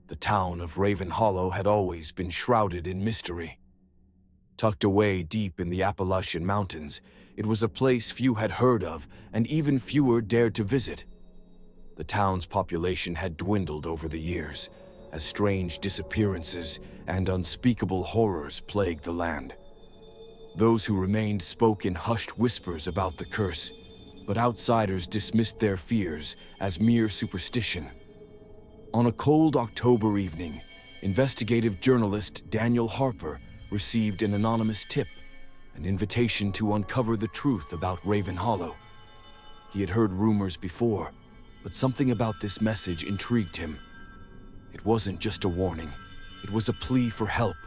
The town of Raven Hollow had always been shrouded in mystery. Tucked away deep in the Appalachian Mountains, it was a place few had heard of and even fewer dared to visit. The town's population had dwindled over the years, as strange disappearances and unspeakable horrors plagued the land. Those who remained spoke in hushed whispers about the curse, but outsiders dismissed their fears as mere superstition. On a cold October evening, investigative journalist Daniel Harper received an anonymous tip, an invitation to uncover the truth about Raven Hollow. He had heard rumors before, but something about this message intrigued him. It wasn't just a warning, it was a plea for help.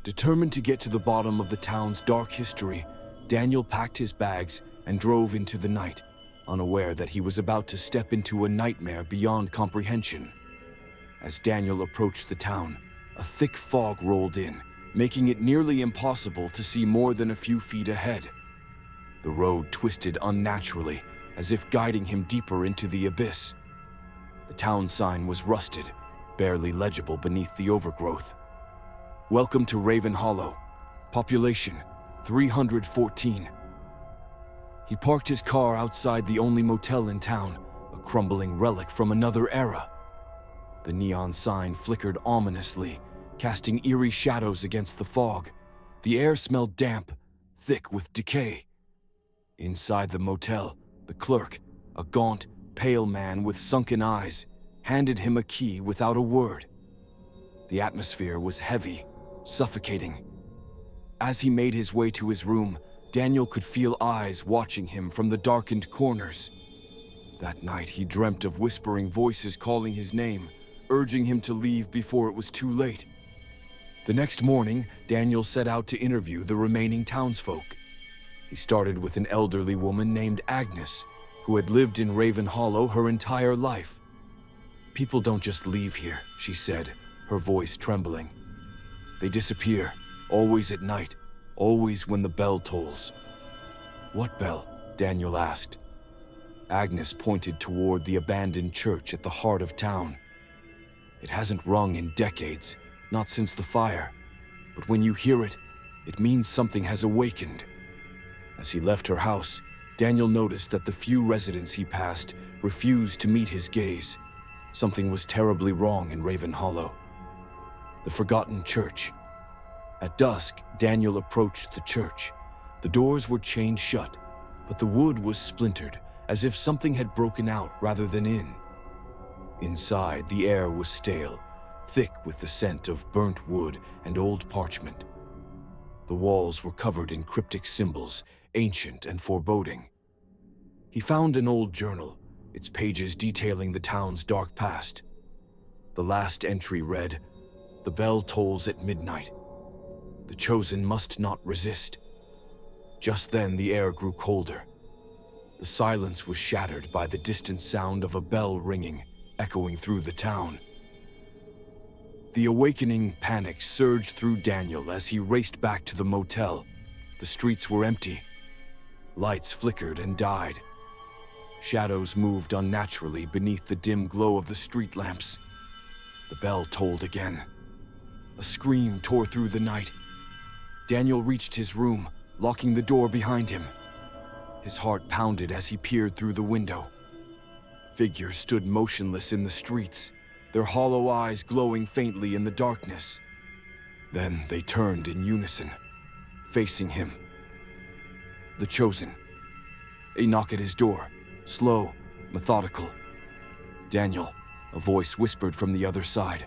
Determined to get to the bottom of the town's dark history, Daniel packed his bags and drove into the night, unaware that he was about to step into a nightmare beyond comprehension. As Daniel approached the town, a thick fog rolled in, making it nearly impossible to see more than a few feet ahead. The road twisted unnaturally, as if guiding him deeper into the abyss. The town sign was rusted, barely legible beneath the overgrowth. "Welcome to Raven Hollow. Population 314. He parked his car outside the only motel in town, a crumbling relic from another era. The neon sign flickered ominously, casting eerie shadows against the fog. The air smelled damp, thick with decay. Inside the motel, the clerk, a gaunt, pale man with sunken eyes, handed him a key without a word. The atmosphere was heavy, suffocating. As he made his way to his room, Daniel could feel eyes watching him from the darkened corners. That night he dreamt of whispering voices calling his name, urging him to leave before it was too late. The next morning, Daniel set out to interview the remaining townsfolk. He started with an elderly woman named Agnes, who had lived in Raven Hollow her entire life. "People don't just leave here," she said, her voice trembling. "They disappear, always at night, always when the bell tolls." "What bell?" Daniel asked. Agnes pointed toward the abandoned church at the heart of town. "It hasn't rung in decades, not since the fire. But when you hear it, it means something has awakened." As he left her house, Daniel noticed that the few residents he passed refused to meet his gaze. Something was terribly wrong in Raven Hollow. The forgotten church. At dusk, Daniel approached the church. The doors were chained shut, but the wood was splintered, as if something had broken out rather than in. Inside, the air was stale, thick with the scent of burnt wood and old parchment. The walls were covered in cryptic symbols, ancient and foreboding. He found an old journal, its pages detailing the town's dark past. The last entry read, "The bell tolls at midnight. The chosen must not resist." Just then the air grew colder. The silence was shattered by the distant sound of a bell ringing, echoing through the town. The awakening panic surged through Daniel as he raced back to the motel. The streets were empty. Lights flickered and died. Shadows moved unnaturally beneath the dim glow of the street lamps. The bell tolled again. A scream tore through the night. Daniel reached his room, locking the door behind him. His heart pounded as he peered through the window. Figures stood motionless in the streets, their hollow eyes glowing faintly in the darkness. Then they turned in unison, facing him. The chosen. A knock at his door, slow, methodical. "Daniel," a voice whispered from the other side.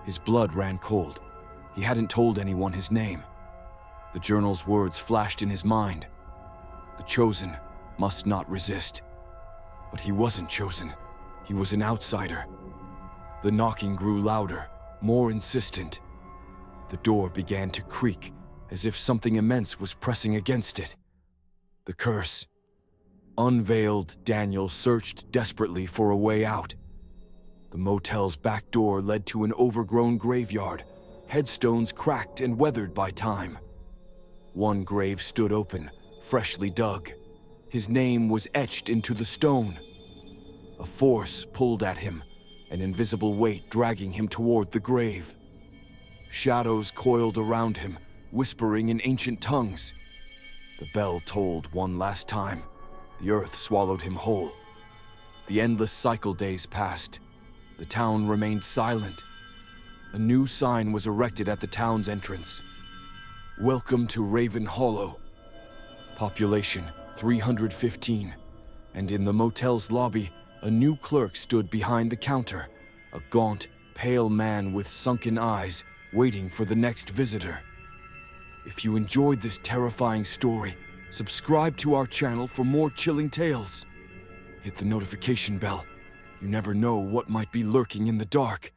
His blood ran cold. He hadn't told anyone his name. The journal's words flashed in his mind. The chosen must not resist. But he wasn't chosen. He was an outsider. The knocking grew louder, more insistent. The door began to creak, as if something immense was pressing against it. The curse. Unveiled, Daniel searched desperately for a way out. The motel's back door led to an overgrown graveyard, headstones cracked and weathered by time. One grave stood open, freshly dug. His name was etched into the stone. A force pulled at him, an invisible weight dragging him toward the grave. Shadows coiled around him, whispering in ancient tongues. The bell tolled one last time. The earth swallowed him whole. The endless cycle days passed. The town remained silent. A new sign was erected at the town's entrance. Welcome to Raven Hollow. Population 315. And in the motel's lobby, a new clerk stood behind the counter, a gaunt, pale man with sunken eyes, waiting for the next visitor. If you enjoyed this terrifying story, subscribe to our channel for more chilling tales. Hit the notification bell. You never know what might be lurking in the dark.